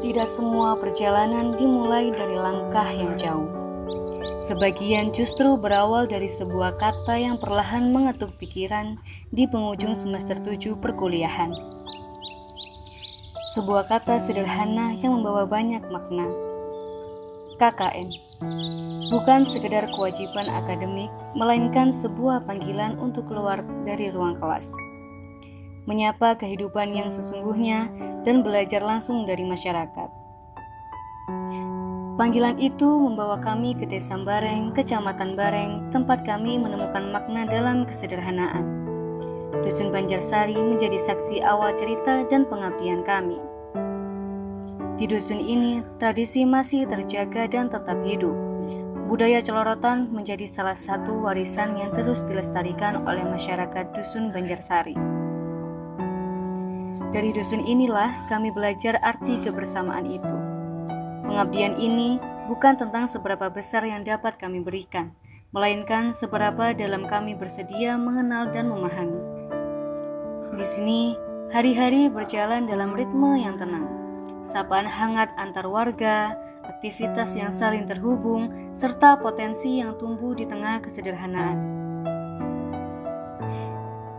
Tidak semua perjalanan dimulai dari langkah yang jauh. Sebagian justru berawal dari sebuah kata yang perlahan mengetuk pikiran di penghujung semester 7 perkuliahan. Sebuah kata sederhana yang membawa banyak makna. KKN. Bukan sekedar kewajiban akademik, melainkan sebuah panggilan untuk keluar dari ruang kelas, menyapa kehidupan yang sesungguhnya, dan belajar langsung dari masyarakat. Panggilan itu membawa kami ke Desa Bareng, Kecamatan Bareng, tempat kami menemukan makna dalam kesederhanaan. Dusun Banjarsari menjadi saksi awal cerita dan pengabdian kami. Di dusun ini, tradisi masih terjaga dan tetap hidup. Budaya celorotan menjadi salah satu warisan yang terus dilestarikan oleh masyarakat Dusun Banjarsari. Dari dusun inilah kami belajar arti kebersamaan itu. Pengabdian ini bukan tentang seberapa besar yang dapat kami berikan, melainkan seberapa dalam kami bersedia mengenal dan memahami. Di sini, hari-hari berjalan dalam ritme yang tenang. Sapaan hangat antar warga, aktivitas yang saling terhubung, serta potensi yang tumbuh di tengah kesederhanaan.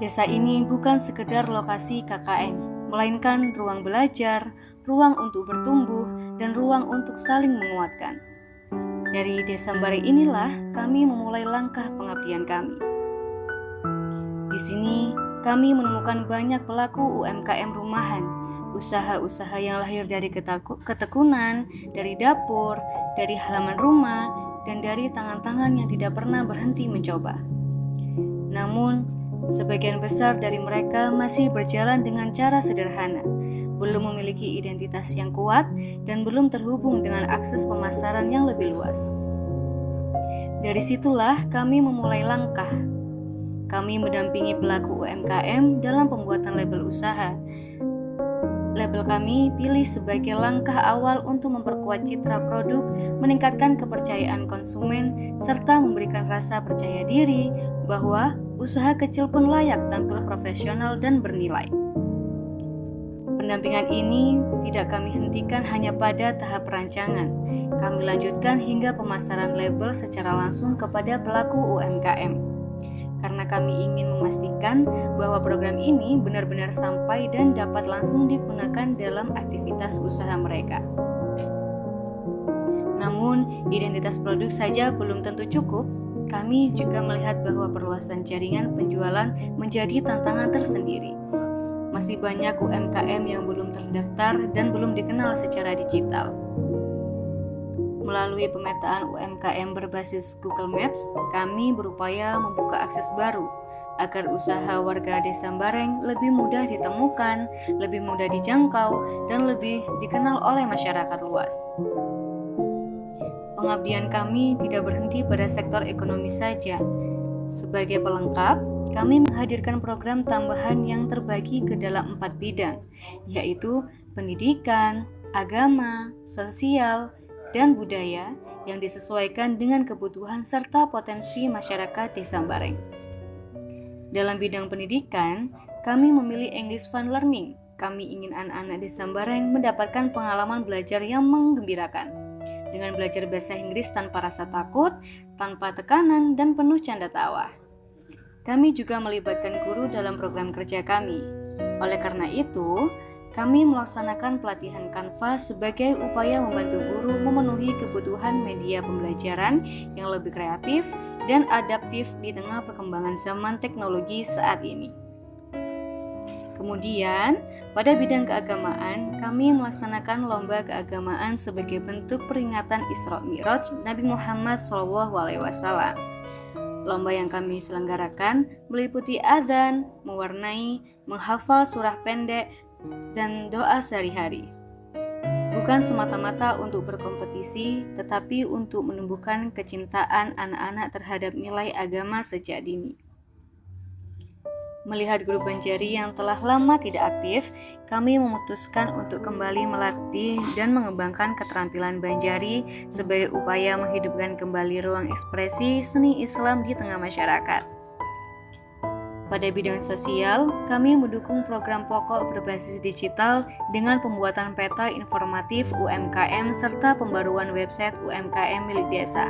Desa ini bukan sekedar lokasi KKN, melainkan ruang belajar, ruang untuk bertumbuh, dan ruang untuk saling menguatkan. Dari Desa Bareng inilah kami memulai langkah pengabdian kami. Di sini, kami menemukan banyak pelaku UMKM rumahan, usaha-usaha yang lahir dari ketekunan, dari dapur, dari halaman rumah, dan dari tangan-tangan yang tidak pernah berhenti mencoba. Namun, sebagian besar dari mereka masih berjalan dengan cara sederhana, belum memiliki identitas yang kuat, dan belum terhubung dengan akses pemasaran yang lebih luas. Dari situlah kami memulai langkah. Kami mendampingi pelaku UMKM dalam pembuatan label usaha. Label kami pilih sebagai langkah awal untuk memperkuat citra produk, meningkatkan kepercayaan konsumen, serta memberikan rasa percaya diri bahwa usaha kecil pun layak tampil profesional dan bernilai. Pendampingan ini tidak kami hentikan hanya pada tahap perancangan. Kami lanjutkan hingga pemasaran label secara langsung kepada pelaku UMKM. Karena kami ingin memastikan bahwa program ini benar-benar sampai dan dapat langsung digunakan dalam aktivitas usaha mereka. Namun, identitas produk saja belum tentu cukup. Kami juga melihat bahwa perluasan jaringan penjualan menjadi tantangan tersendiri. Masih banyak UMKM yang belum terdaftar dan belum dikenal secara digital. Melalui pemetaan UMKM berbasis Google Maps, kami berupaya membuka akses baru agar usaha warga Desa Bareng lebih mudah ditemukan, lebih mudah dijangkau, dan lebih dikenal oleh masyarakat luas. Pengabdian kami tidak berhenti pada sektor ekonomi saja. Sebagai pelengkap, kami menghadirkan program tambahan yang terbagi ke dalam 4 bidang, yaitu pendidikan, agama, sosial, dan budaya yang disesuaikan dengan kebutuhan serta potensi masyarakat Desa Bareng. Dalam bidang pendidikan, kami memilih English Fun Learning. Kami ingin anak-anak Desa Bareng mendapatkan pengalaman belajar yang menggembirakan, dengan belajar bahasa Inggris tanpa rasa takut, tanpa tekanan, dan penuh canda tawa. Kami juga melibatkan guru dalam program kerja kami. Oleh karena itu, kami melaksanakan pelatihan Canva sebagai upaya membantu guru memenuhi kebutuhan media pembelajaran yang lebih kreatif dan adaptif di tengah perkembangan zaman teknologi saat ini. Kemudian, pada bidang keagamaan, kami melaksanakan lomba keagamaan sebagai bentuk peringatan Isra Mi'raj Nabi Muhammad SAW. Lomba yang kami selenggarakan meliputi adzan, mewarnai, menghafal surah pendek, dan doa sehari-hari. Bukan semata-mata untuk berkompetisi, tetapi untuk menumbuhkan kecintaan anak-anak terhadap nilai agama sejak dini. Melihat grup Banjari yang telah lama tidak aktif, kami memutuskan untuk kembali melatih dan mengembangkan keterampilan Banjari sebagai upaya menghidupkan kembali ruang ekspresi seni Islam di tengah masyarakat. Pada bidang sosial, kami mendukung program pokok berbasis digital dengan pembuatan peta informatif UMKM serta pembaruan website UMKM milik desa.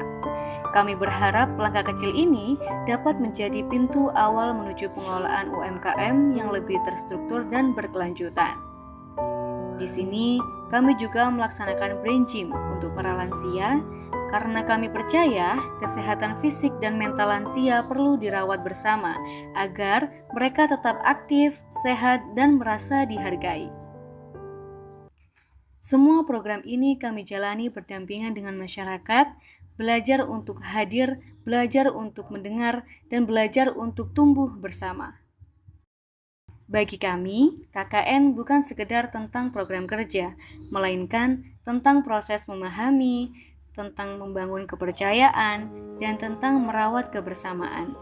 Kami berharap langkah kecil ini dapat menjadi pintu awal menuju pengelolaan UMKM yang lebih terstruktur dan berkelanjutan. Di sini, kami juga melaksanakan brain gym untuk para lansia karena kami percaya kesehatan fisik dan mental lansia perlu dirawat bersama agar mereka tetap aktif, sehat, dan merasa dihargai. Semua program ini kami jalani berdampingan dengan masyarakat, belajar untuk hadir, belajar untuk mendengar, dan belajar untuk tumbuh bersama. Bagi kami, KKN bukan sekedar tentang program kerja, melainkan tentang proses memahami, tentang membangun kepercayaan, dan tentang merawat kebersamaan.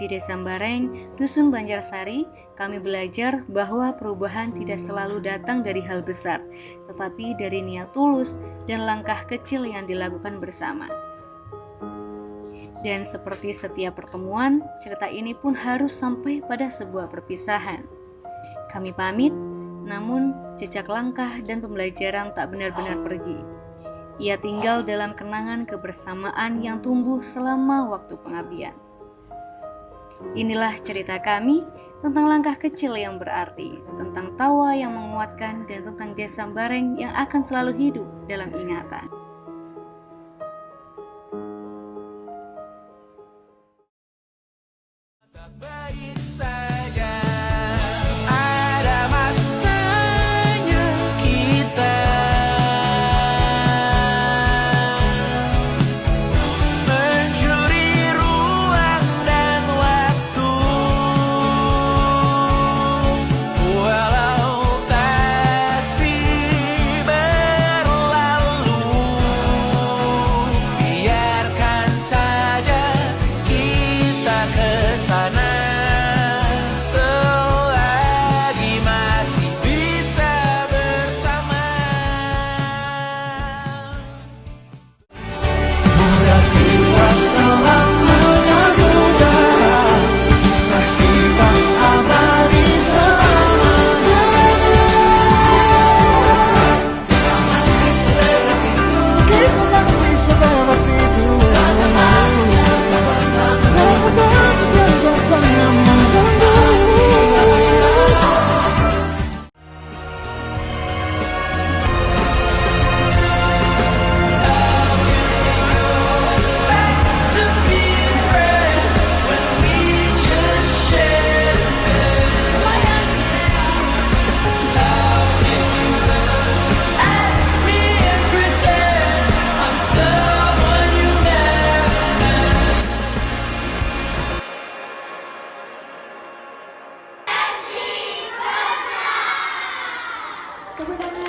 Di Desa Bareng, Dusun Banjarsari, kami belajar bahwa perubahan tidak selalu datang dari hal besar, tetapi dari niat tulus dan langkah kecil yang dilakukan bersama. Dan seperti setiap pertemuan, cerita ini pun harus sampai pada sebuah perpisahan. Kami pamit, namun jejak langkah dan pembelajaran tak benar-benar pergi. Ia tinggal dalam kenangan kebersamaan yang tumbuh selama waktu pengabdian. Inilah cerita kami tentang langkah kecil yang berarti, tentang tawa yang menguatkan, dan tentang Desa Bareng yang akan selalu hidup dalam ingatan. Baik saja, ada masanya kita mencuri ruang dan waktu, walau pasti berlalu. Biarkan saja kita ke sana selagi masih bisa bersama. Bulan jiwa selamanya muda, kisah kita abadi selamanya. Kita masih sebebas itu. Tepuk tangan